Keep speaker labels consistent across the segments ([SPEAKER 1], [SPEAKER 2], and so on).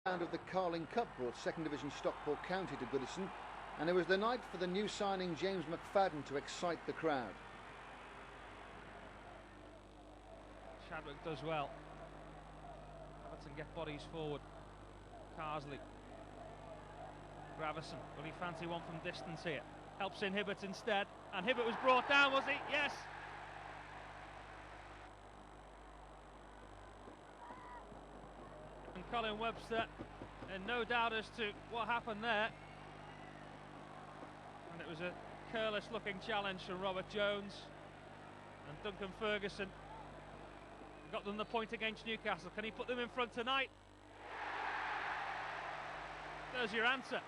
[SPEAKER 1] Round of the Carling Cup brought second division Stockport County to Goodison, and it was the night for the new signing James McFadden to excite the crowd.
[SPEAKER 2] Chadwick does well. Everton get bodies forward. Carsley. Gravison, will he fancy one from distance here? Helps in Hibbert instead, and Hibbert was brought down, was he? Yes! And Colin Webster, and no doubt as to what happened there. And it was a careless looking challenge from Robert Jones, and Duncan Ferguson got them the point against Newcastle. Can he put them in front tonight? There's your answer.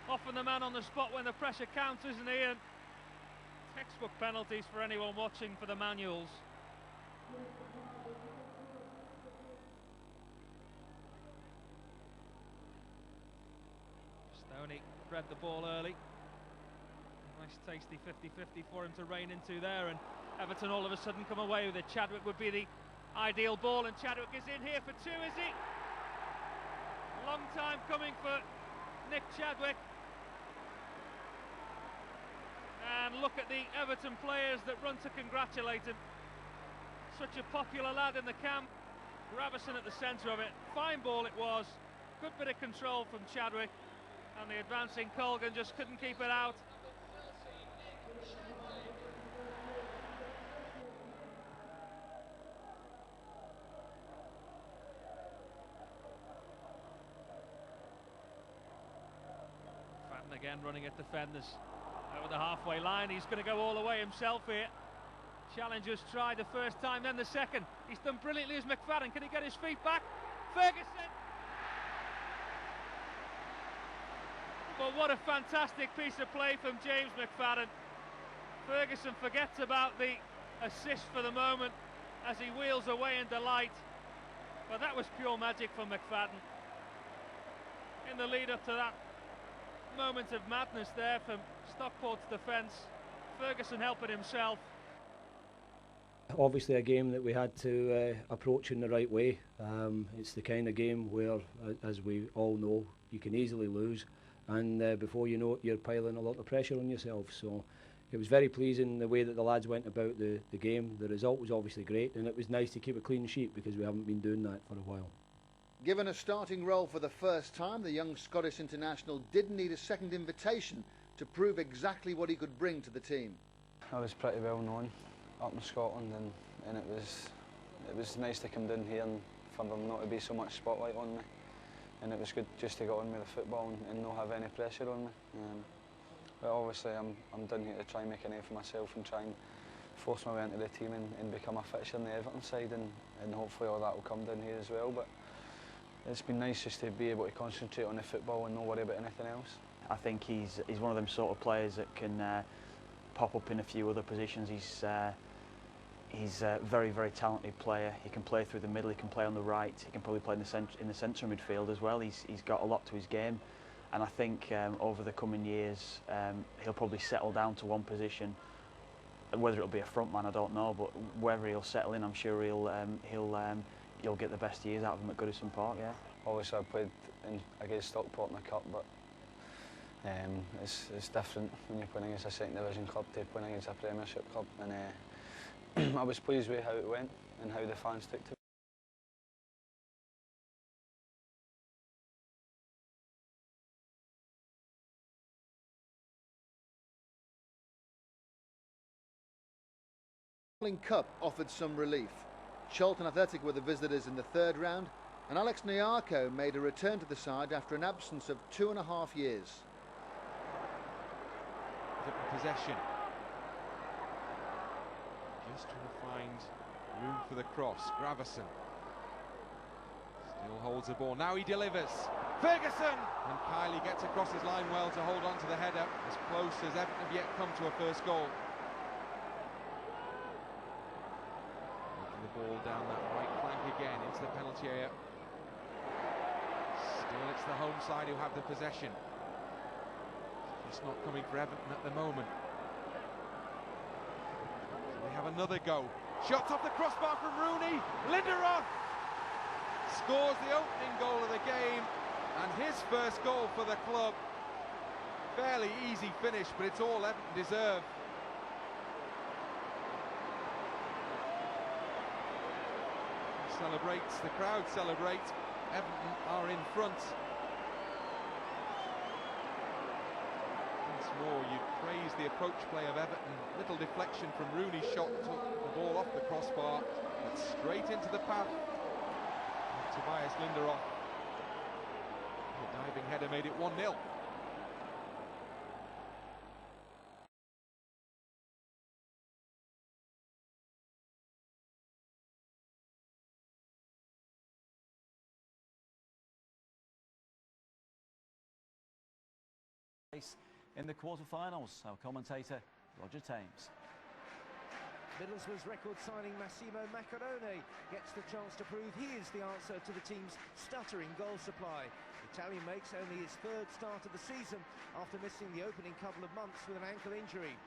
[SPEAKER 2] Often the man on the spot when the pressure counts, isn't he? And textbook penalties for anyone watching for the manuals. Stoney read the ball early. Nice tasty 50-50 for him to rein into there, and Everton all of a sudden come away with it. Chadwick would be the ideal ball, and Chadwick is in here for two, is he? Long time coming for Nick Chadwick. And look at the Everton players that run to congratulate him. Such a popular lad in the camp. Gravison at the centre of it. Fine ball it was. Good bit of control from Chadwick. And the advancing Colgan just couldn't keep it out. Fatton again running at defenders. Over the halfway line, he's going to go all the way himself here. Challengers tried the first time, then the second. He's done brilliantly as McFadden. Can he get his feet back? Ferguson! But what a fantastic piece of play from James McFadden. Ferguson forgets about the assist for the moment as he wheels away in delight. But that was pure magic from McFadden. In the lead up to that moment of madness there from Stockport's defence, Ferguson helping himself.
[SPEAKER 3] Obviously a game that we had to approach in the right way. It's the kind of game where, as we all know, you can easily lose, and before you know it, you're piling a lot of pressure on yourself. So it was very pleasing the way that the lads went about the game. The result was obviously great, and it was nice to keep a clean sheet because we haven't been doing that for a while.
[SPEAKER 1] Given a starting role for the first time, the young Scottish international didn't need a second invitation to prove exactly what he could bring to the team.
[SPEAKER 4] I was pretty well known up in Scotland, and it was nice to come down here and for there not to be so much spotlight on me. And it was good just to get on with the football and not have any pressure on me. But obviously I'm down here to try and make a name for myself and try and force my way into the team and become a fixture in the Everton side, and hopefully all that will come down here as well. But it's been nice just to be able to concentrate on the football and not worry about anything else.
[SPEAKER 5] I think he's one of them sort of players that can pop up in a few other positions. He's a very, very talented player. He can play through the middle, he can play on the right, he can probably play in the centre midfield as well. He's got a lot to his game, and I think over the coming years he'll probably settle down to one position. Whether it'll be a front man, I don't know, but wherever he'll settle in, I'm sure you'll get the best years out of him at Goodison Park. Yeah.
[SPEAKER 4] Obviously I played against Stockport in the cup, but it's different when you're playing against a second division club to playing against a Premiership club, and I was pleased with how it went and how the fans took to it.
[SPEAKER 1] Carling Cup offered some relief. Charlton Athletic were the visitors in the third round, and Alex Nyarko made a return to the side after an absence of 2.5 years.
[SPEAKER 6] Possession. Just trying to find room for the cross. Gravison still holds the ball. Now he delivers. Ferguson! And Kiley gets across his line well to hold on to the header. As close as Everton have yet come to a first goal. Making the ball down that right flank again into the penalty area. Still it's the home side who have the possession. It's not coming for Everton at the moment. So they have another go. Shots off the crossbar from Rooney. Linderoth! scores the opening goal of the game, and his first goal for the club. Fairly easy finish, but it's all Everton deserve. He celebrates, the crowd celebrate. Everton are in front. Once more, you'd praise the approach play of Everton. Little deflection from Rooney's shot, took the ball off the crossbar, but straight into the path of Tobias Linderoth. The diving header made it 1-0.
[SPEAKER 7] In the quarter-finals, our commentator Roger Thames.
[SPEAKER 8] Middlesbrough's record signing Massimo Macarone gets the chance to prove he is the answer to the team's stuttering goal supply. The Italian makes only his third start of the season after missing the opening couple of months with an ankle injury.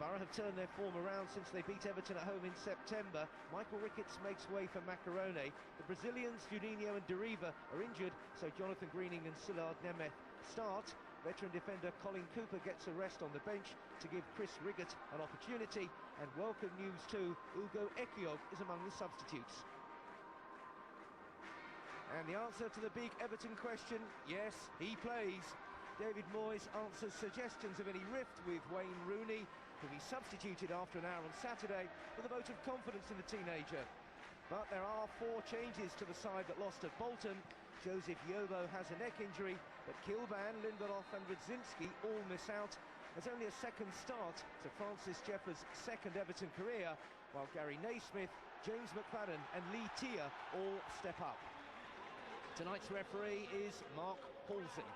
[SPEAKER 8] Borough have turned their form around since they beat Everton at home in September. Michael Ricketts makes way for Macarone. The Brazilians, Juninho and Deriva, are injured, so Jonathan Greening and Szilard Nemeth start. Veteran defender Colin Cooper gets a rest on the bench to give Chris Riggott an opportunity, and welcome news too, Ugo Ekiog is among the substitutes. And the answer to the big Everton question, yes, he plays. David Moyes answers suggestions of any rift with Wayne Rooney, whom he substituted after an hour on Saturday, with a vote of confidence in the teenager. But there are 4 changes to the side that lost at Bolton. Joseph Yobo has a neck injury, but Kilban, Lindelof and Radzinski all miss out. There's only a second start to Francis Jeffers' second Everton career, while Gary Naismith, James McFadden and Lee Tia all step up. Tonight's referee is Mark Halsey.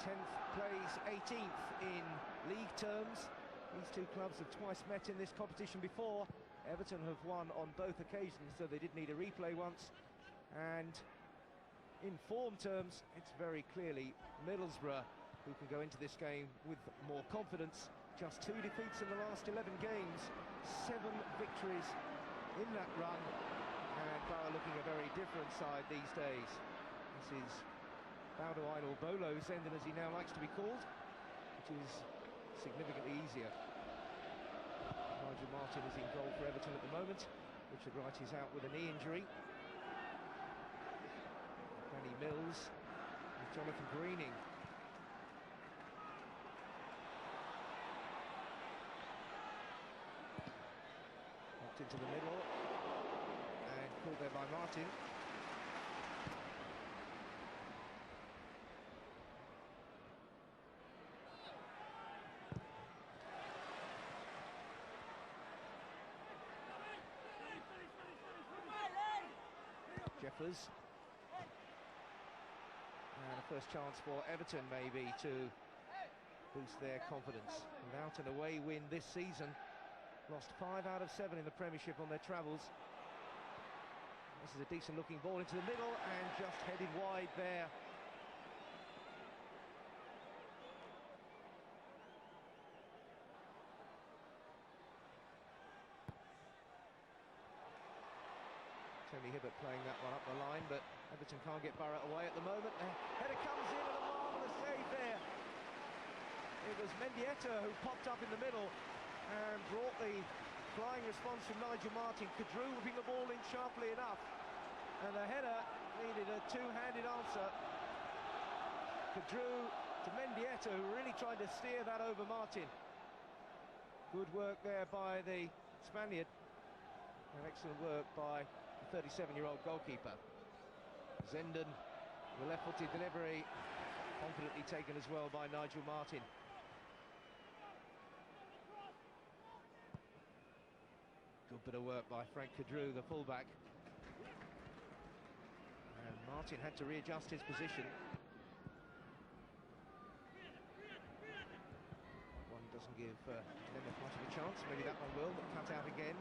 [SPEAKER 8] 10th plays 18th in league terms. These two clubs have twice met in this competition before. Everton have won on both occasions, so they did need a replay once. And in form terms, it's very clearly Middlesbrough who can go into this game with more confidence. Just 2 defeats in the last 11 games, 7 victories in that run, and Borough looking a very different side these days. This is Baudo Idol Bolo Zenden, as he now likes to be called, which is significantly easier. Nigel Martin is in goal for Everton at the moment. Richard Wright is out with a knee injury. Danny Mills and Jonathan Greening. Knocked into the middle and called there by Martin. Jeffers. And a first chance for Everton maybe to boost their confidence. Without an away win this season, lost 5 out of 7 in the Premiership on their travels. This is a decent looking ball into the middle and just headed wide there. Tony Hibbert playing that one up the line, but Everton can't get Borough away at the moment. The header comes in and a marvellous save there. It was Mendieta who popped up in the middle and brought the flying response from Nigel Martin. Kadru whipping the ball in sharply enough, and the header needed a two-handed answer. Kadru to Mendieta, who really tried to steer that over Martin. Good work there by the Spaniard, and excellent work by the 37-year-old goalkeeper. Zenden, the left-footed delivery, confidently taken as well by Nigel Martin. Good bit of work by Frank Kadru, the fullback. And Martin had to readjust his position. That one doesn't give Nemeth much of a chance. Maybe that one will, but cut out again.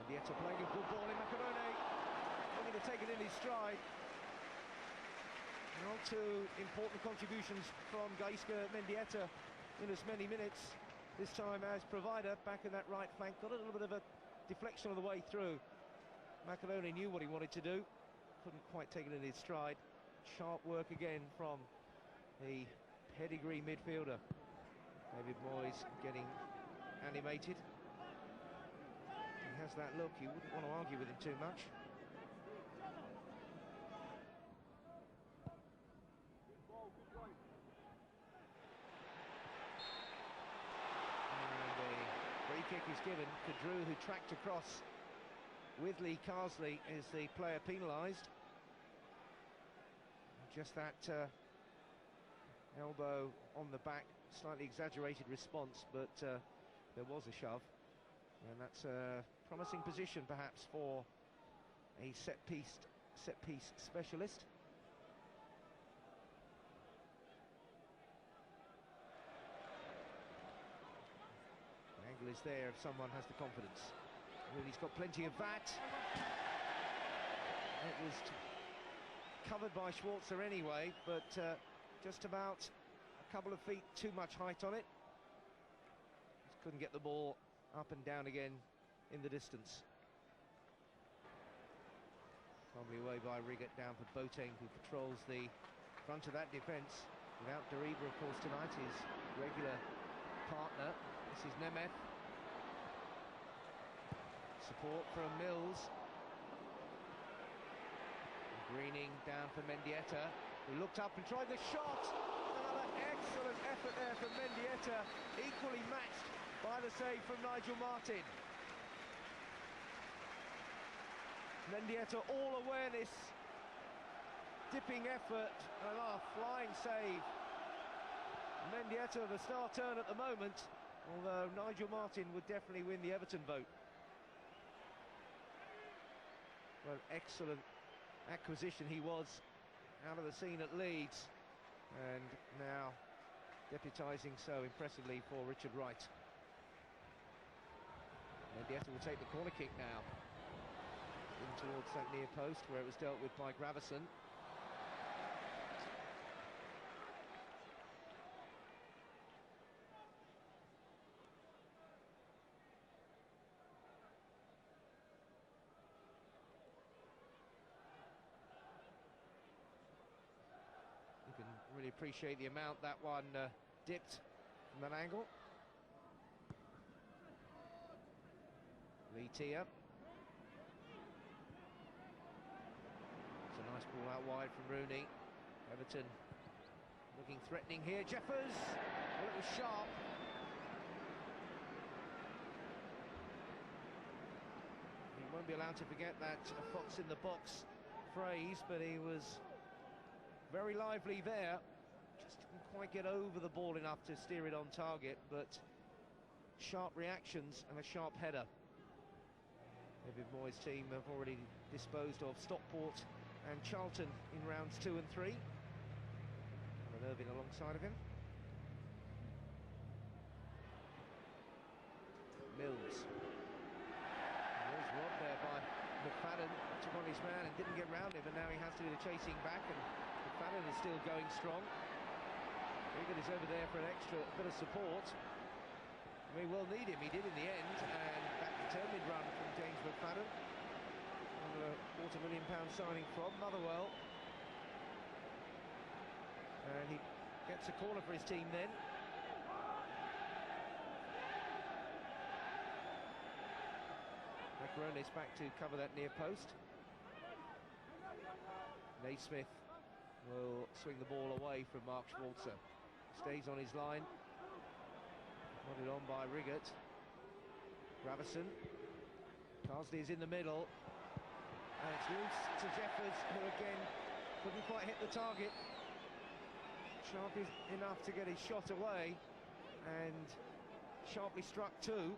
[SPEAKER 8] Mendieta playing a good ball in Macarone, looking to take it in his stride. Well, two important contributions from Gaisca Mendieta in as many minutes, this time as provider, back in that right flank. Got a little bit of a deflection on the way through. Macaroni knew what he wanted to do, couldn't quite take it in his stride. Sharp work again from the pedigree midfielder. David Moyes getting animated. He has that look, you wouldn't want to argue with him too much. And the free kick is given. Kadru, who tracked across with Lee Carsley, is the player penalised. Just that elbow on the back, slightly exaggerated response, but there was a shove, and that's a promising position perhaps for a set piece specialist. The angle is there if someone has the confidence. Rooney's got plenty of that. It was covered by Schwarzer anyway, but just about a couple of feet too much height on it. Just couldn't get the ball up and down again in the distance. Probably away by Riggott, down for Boateng, who patrols the front of that defence. Without Deriba, of course, tonight, his regular partner. This is Nemeth. Support from Mills. Greening down for Mendieta, who looked up and tried the shot. Another excellent effort there from Mendieta, equally matched by the save from Nigel Martin. Mendieta, all awareness, dipping effort, and a flying save. Mendieta, the star turn at the moment, although Nigel Martin would definitely win the Everton vote. Well, excellent acquisition he was out of the scene at Leeds, and now deputising so impressively for Richard Wright. Mendieta will take the corner kick now in towards that near post where it was dealt with by Gravison. You can really appreciate the amount that one dipped from that angle. Lee Tia. It's a nice ball out wide from Rooney. Everton looking threatening here. Jeffers. Well, it was sharp. He won't be allowed to forget that fox in the box phrase, but he was very lively there. Just didn't quite get over the ball enough to steer it on target, but sharp reactions and a sharp header. David Moyes' team have already disposed of Stockport and Charlton in rounds 2 and 3. And Irving alongside of him. Mills. Was robbed there by McFadden. Took on his man and didn't get round him, and now he has to do the chasing back, and McFadden is still going strong. Riggott is over there for an extra bit of support. We will need him, he did in the end, and that determined run from James McFadden. Another £250,000 signing from Motherwell. And he gets a corner for his team then. Macaronis back to cover that near post. Naismith will swing the ball away from Mark Schwarzer. Stays on his line. Nodded on by Riggott. Gravison. Carsley is in the middle. And it's loose to Jeffers, who again couldn't quite hit the target. Sharp enough to get his shot away, and sharply struck too.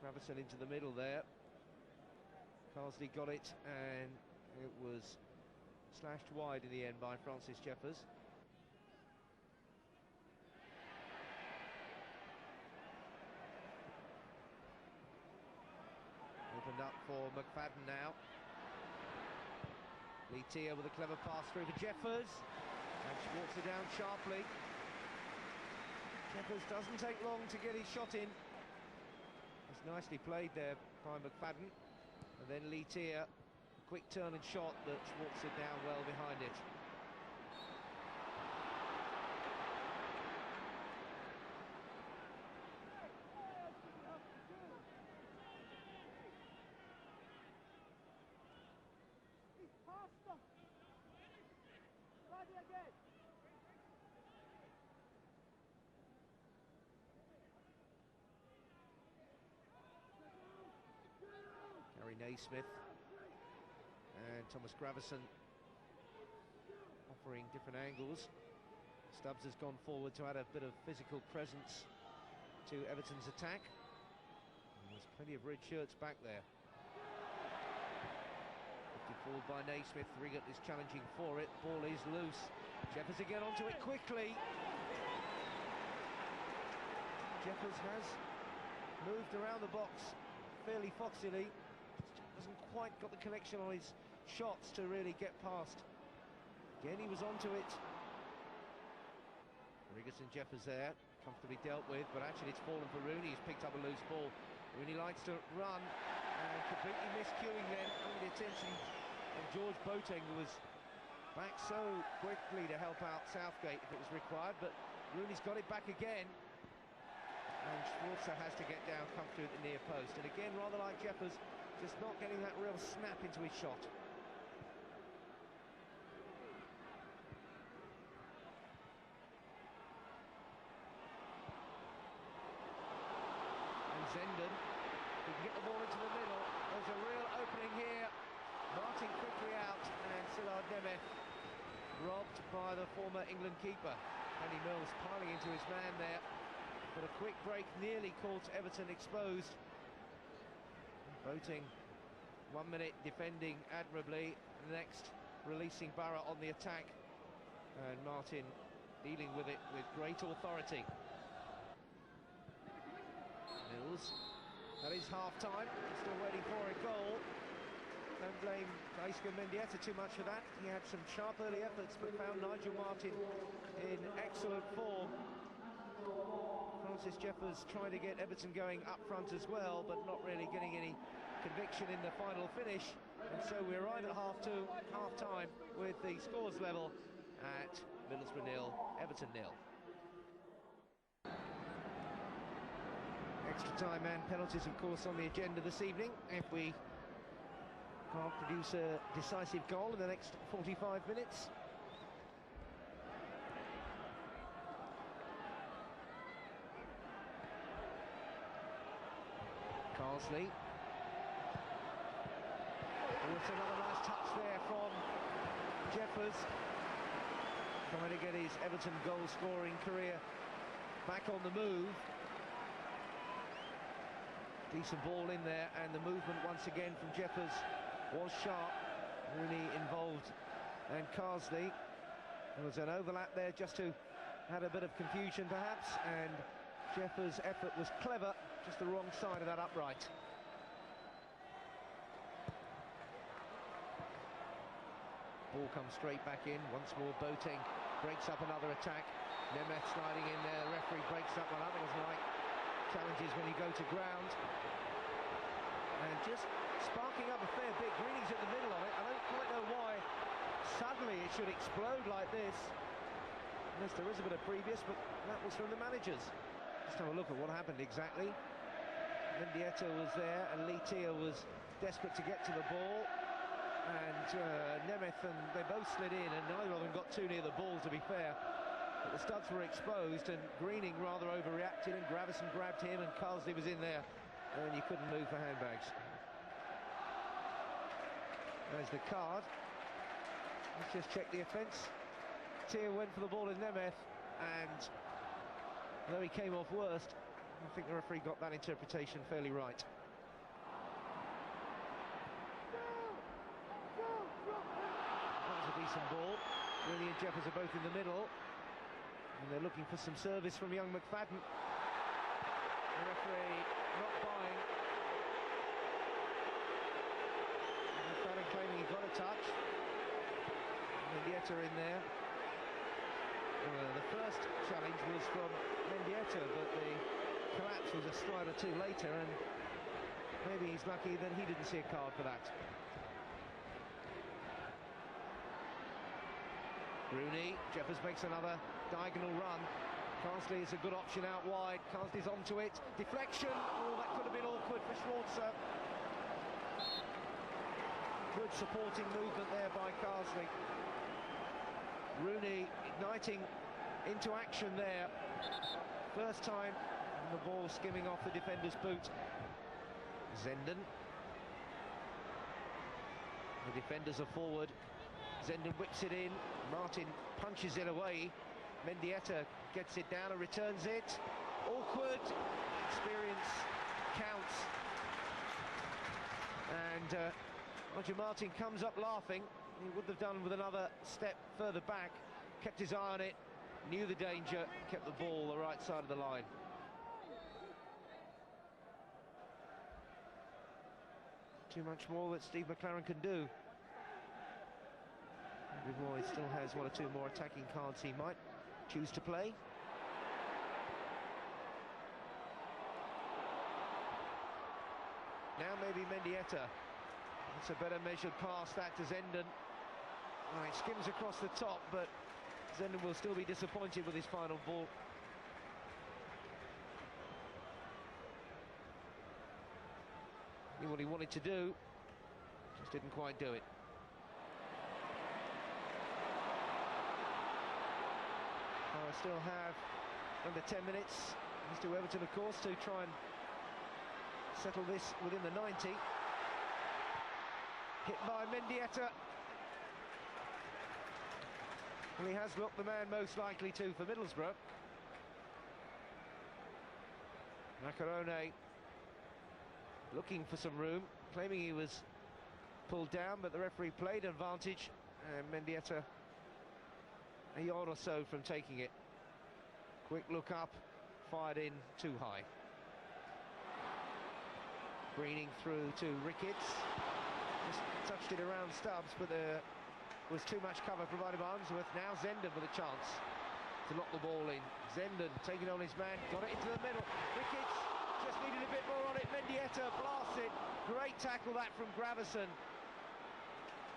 [SPEAKER 8] Gravison into the middle there. Carsley got it, and it was slashed wide in the end by Francis Jeffers. Opened up for McFadden now. Letia with a clever pass through for Jeffers, and Schwarzer down sharply. Jeffers doesn't take long to get his shot in. It's nicely played there by McFadden. And then Letia, quick turn and shot, but Schwarzer down well behind it. Gary Naismith and Thomas Gravison offering different angles. Stubbs has gone forward to add a bit of physical presence to Everton's attack. And there's plenty of red shirts back there. Lifted forward by Naismith. Riggott is challenging for it. Ball is loose. Jeffers again onto it quickly. Jeffers has moved around the box fairly foxily. Hasn't quite got the connection on his shots to really get past. Again, he was onto it. Riggott and Jeffers there, comfortably dealt with, but actually it's fallen for Rooney. He's picked up a loose ball. Rooney likes to run and completely miscuing then under the attention of George Boateng, who was back so quickly to help out Southgate if it was required, but Rooney's got it back again. And Schwarzer has to get down comfortably at the near post. And again, rather like Jeffers, just not getting that real snap into his shot. And Zenden, he can get the ball into the middle. There's a real opening here. Martin quickly out, and Szilard Nemeth robbed by the former England keeper. Kenny Mills piling into his man there. But a quick break nearly caught Everton exposed. Boateng, 1 minute defending admirably, next releasing Barra on the attack, and Martin dealing with it with great authority. Mills, that is half-time, still waiting for a goal. Don't blame Gaisca Mendieta too much for that. He had some sharp early efforts, but found Nigel Martin in excellent form. Francis Jeffers trying to get Everton going up front as well, but not really getting any conviction in the final finish. And so we arrive at half-time with the scores level at Middlesbrough 0, Everton 0. Extra time and penalties, of course, on the agenda this evening. If we can't produce a decisive goal in the next 45 minutes. Carsley. Oh, it's another nice touch there from Jeffers, trying to get his Everton goal-scoring career back on the move. Decent ball in there, and the movement once again from Jeffers was sharp. Rooney involved, and Carsley. There was an overlap there just to add a bit of confusion perhaps, and Jeffers' effort was clever, just the wrong side of that upright. Ball comes straight back in. Once more Boateng breaks up another attack. Nemeth sliding in there. The referee breaks up one. Others like challenges when you go to ground. And just sparking up a fair bit. Greening's at the middle of it. I don't quite know why suddenly it should explode like this. Unless there is a bit of previous, but that was from the managers. Just have a look at what happened exactly. Mendieta was there, and Letia was desperate to get to the ball. And Nemeth, and they both slid in, and neither of them got too near the ball, to be fair. But the studs were exposed, and Greening rather overreacted, and Gravison grabbed him, and Carsley was in there, and you couldn't move for handbags. There's the card. Let's just check the offence. Tier went for the ball in Nemeth, and though he came off worst, I think the referee got that interpretation fairly right. That was a decent ball. Rooney and Jeffers are both in the middle, and they're looking for some service from young McFadden. The referee not buying. McFadden claiming he got a touch. Mendieta in there. The first challenge was from Mendieta, but the collapse was a stride or two later, and maybe he's lucky that he didn't see a card for that. Rooney, Jeffers makes another diagonal run. Carsley is a good option out wide. Carsley's onto it. Deflection. Oh, that could have been awkward for Schwarzer. Good supporting movement there by Carsley. Rooney igniting into action there. First time, and the ball skimming off the defender's boot. Zenden. The defenders are forward. Zenden whips it in. Martin punches it away. Mendieta gets it down and returns it. Awkward. Experience counts. And Roger Martin comes up laughing. He would have done with another step further back. Kept his eye on it. Knew the danger. Kept the ball the right side of the line. Too much more that Steve McClaren can do. Boy still has one or two more attacking cards he might choose to play. Now maybe Mendieta. It's a better measured pass that to Zenden. Oh, it skims across the top, but Zenden will still be disappointed with his final ball. Knew what he wanted to do, just didn't quite do it. I still have under 10 minutes. Let's do Everton, of course, to try and settle this within the 90. Hit by Mendieta. Well, he has looked the man most likely to for Middlesbrough. Macarone looking for some room, claiming he was pulled down, but the referee played advantage, and Mendieta a yard or so from taking it. Quick look up, fired in too high. Greening through to Ricketts. Just touched it around Stubbs, but there was too much cover provided by Unsworth. Now Zenden with a chance to knock the ball in. Zenden taking on his man, got it into the middle. Ricketts just needed a bit more on it. Mendieta blasts it. Great tackle that from Gravison.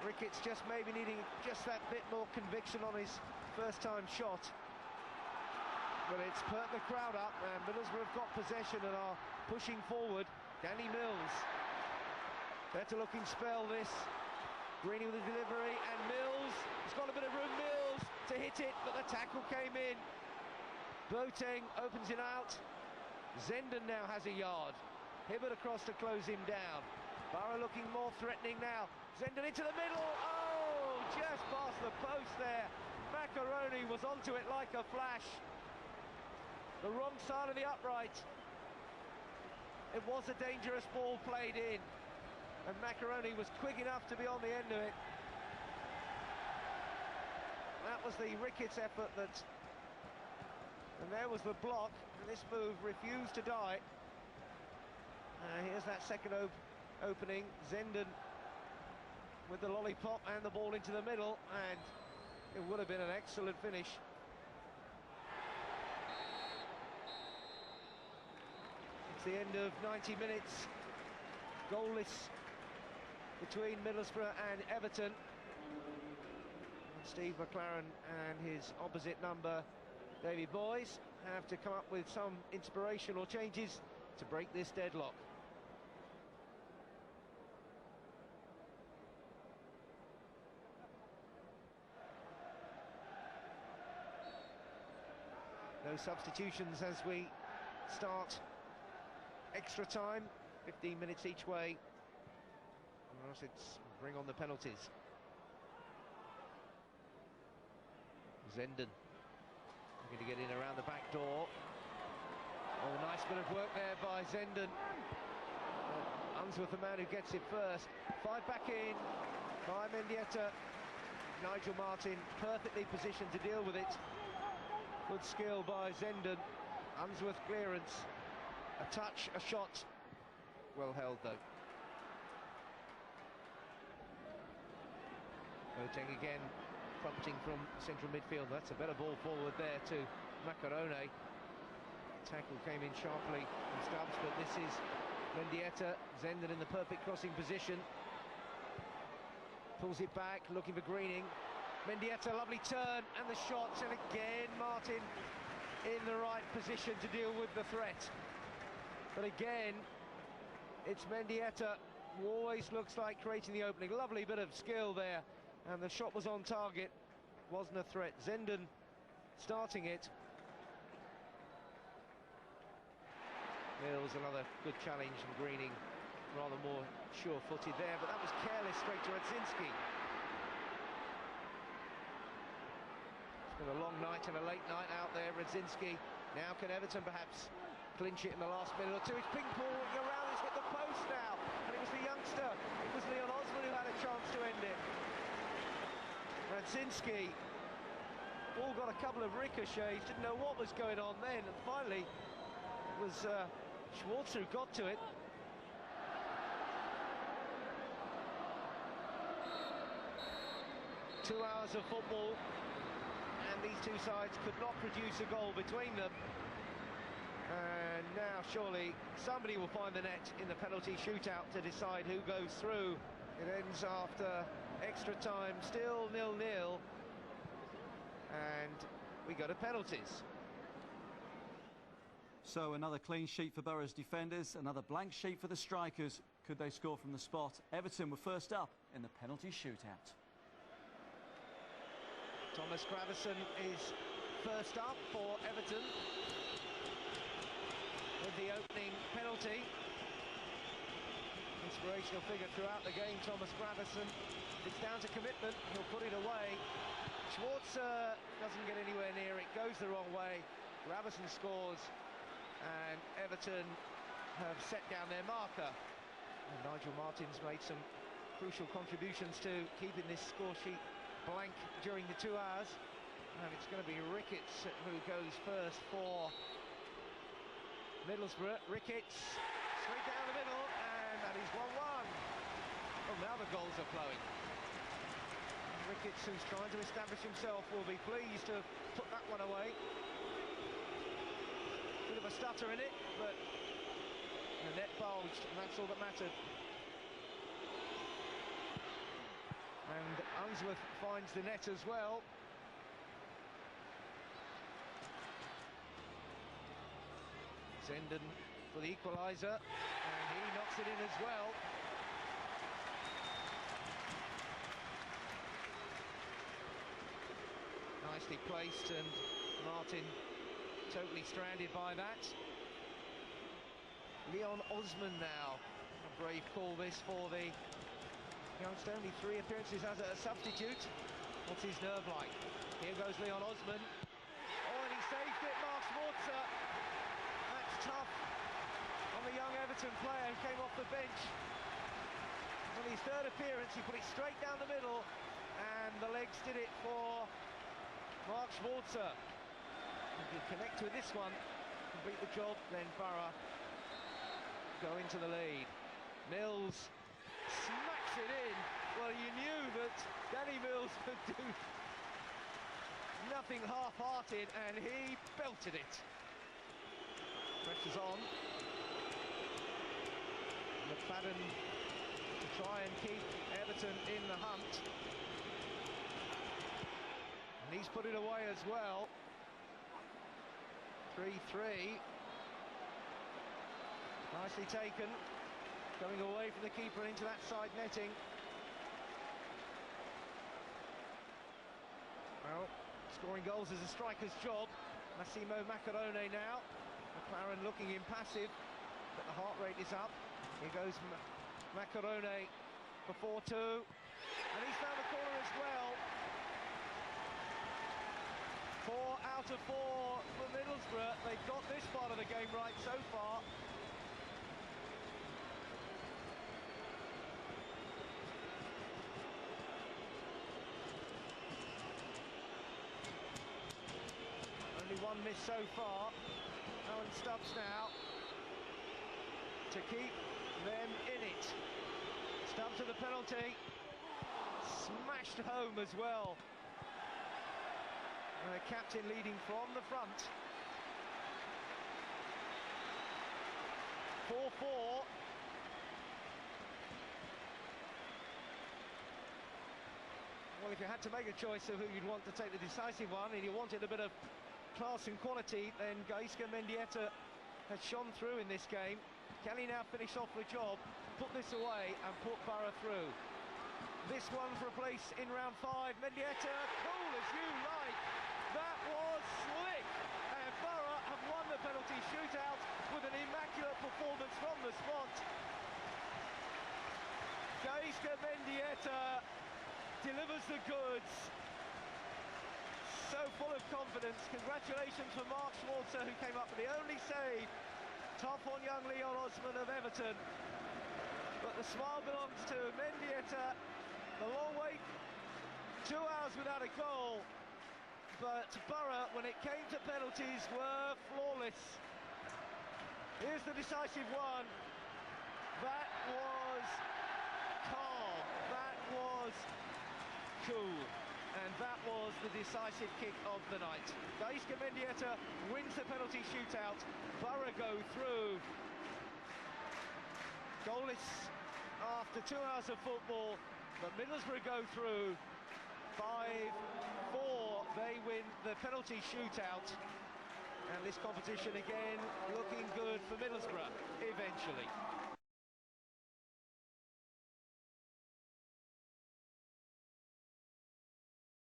[SPEAKER 8] Ricketts just maybe needing just that bit more conviction on his first time shot. But it's perked the crowd up, and Middlesbrough have got possession and are pushing forward. Danny Mills. Better looking spell this. Greeny with the delivery, and Mills has got a bit of room. Mills to hit it, but the tackle came in. Boateng opens it out. Zenden now has a yard. Hibbert across to close him down. Barrow looking more threatening now. Zenden into the middle. Oh, just past the post there. Macarone was onto it like a flash. The wrong side of the upright. It was a dangerous ball played in, and Macarone was quick enough to be on the end of it. That was the Ricketts effort and there was the block, and this move refused to die. Here's that second opening. Zenden with the lollipop and the ball into the middle, and it would have been an excellent finish. It's the end of 90 minutes. Goalless between Middlesbrough and Everton. And Steve McClaren and his opposite number, Davy Boyes, have to come up with some inspiration or changes to break this deadlock. No substitutions as we start extra time, 15 minutes each way. Unless it's bring on the penalties. Zenden looking to get in around the back door. Oh, nice bit of work there by Zenden. Unsworth, the man who gets it first. Fired back in by Mendieta. Nigel Martin perfectly positioned to deal with it. Good skill by Zenden. Unsworth clearance. A touch, a shot. Well held though. Boateng again prompting from central midfield. That's a better ball forward there to Macarone. Tackle came in sharply from Stubbs, but this is Mendieta. Zenden in the perfect crossing position. Pulls it back, looking for Greening. Mendieta, lovely turn, and the shots, and again Martin in the right position to deal with the threat. But again, it's Mendieta who always looks like creating the opening. Lovely bit of skill there, and the shot was on target, wasn't a threat. Zenden starting it. Mills, another good challenge, and Greening rather more sure-footed there, but that was careless straight to Radzinski. It's been a long night and a late night out there, Radzinski. Now can Everton perhaps clinch it in the last minute or two? It's ping-ponging around, it's hit the post now, and it was the youngster, it was Leon Osman who had a chance to end it. Radzinski, ball got a couple of ricochets, didn't know what was going on then, and finally it was Schwartz who got to it. Two hours of football, and these two sides could not produce a goal between them. And now surely somebody will find the net in the penalty shootout to decide who goes through. It ends after extra time, still 0-0, and we go to penalties.
[SPEAKER 7] So another clean sheet for Borough's defenders, another blank sheet for the strikers. Could they score from the spot? Everton were first up in the penalty shootout.
[SPEAKER 8] Thomas Gravison is first up for Everton with the opening penalty. Inspirational figure throughout the game, Thomas Gravison. It's down to commitment, he'll put it away. Schwartz doesn't get anywhere near it, goes the wrong way. Gravison scores, and Everton have set down their marker. And Nigel Martin's made some crucial contributions to keeping this score sheet blank during the 2 hours. And it's going to be Ricketts who goes first for Middlesbrough. Ricketts straight down the middle, and that is 1-1. Oh, now the goals are flowing. Ricketts, who's trying to establish himself, will be pleased to put that one away. Bit of a stutter in it, but the net bulged, and that's all that mattered. And Unsworth finds the net as well. Zenden for the equaliser, and he knocks it in as well. Nicely placed, and Martin totally stranded by that. Leon Osman now. A brave call this for the youngster, only 3 appearances as a substitute. What's his nerve like? Here goes Leon Osman. Oh, and he saved it, Mark Schwarzer. That's tough on the young Everton player who came off the bench. On his 3rd appearance, he put it straight down the middle, and the legs did it for Mark Schwarzer. If you connect with this one, complete the job, then Borough go into the lead. Mills smacks it in. Well, you knew that Danny Mills could do nothing half-hearted, and he belted it. Pressure's on. McFadden to try and keep Everton in the hunt. And he's put it away as well. 3-3. Nicely taken. Going away from the keeper and into that side netting. Well, scoring goals is a striker's job. Massimo Macarone now. McLaren looking impassive, but the heart rate is up. Here goes Macarone for 4-2. And he's found the corner as well. 4 out of 4 for Middlesbrough. They've got this part of the game right so far. Only 1 miss so far. Alan Stubbs now to keep them in it. Stubbs to the penalty. Smashed home as well. And a captain leading from the front. 4-4. Well, if you had to make a choice of who you'd want to take the decisive one, and you wanted a bit of class and quality, then Gaisca Mendieta has shone through in this game. Can he now finish off the job, put this away and put Borough through? This one for a place in round 5. Mendieta, cool as you like. That was slick. And Borough have won the penalty shootout with an immaculate performance from the spot. Gaisca Mendieta delivers the goods. So full of confidence. Congratulations for Mark Schwarzer, who came up with the only save. Tough on young Leon Osman of Everton. But the smile belongs to Mendieta. The long wait, 2 hours without a goal. But Borough, when it came to penalties, were flawless. Here's the decisive one. That was calm. That was cool. And that was the decisive kick of the night. Gaisca Mendieta wins the penalty shootout. Borough go through. Goalless after 2 hours of football, but Middlesbrough go through. 5-4, they win the penalty shootout. And this competition again looking good for Middlesbrough eventually.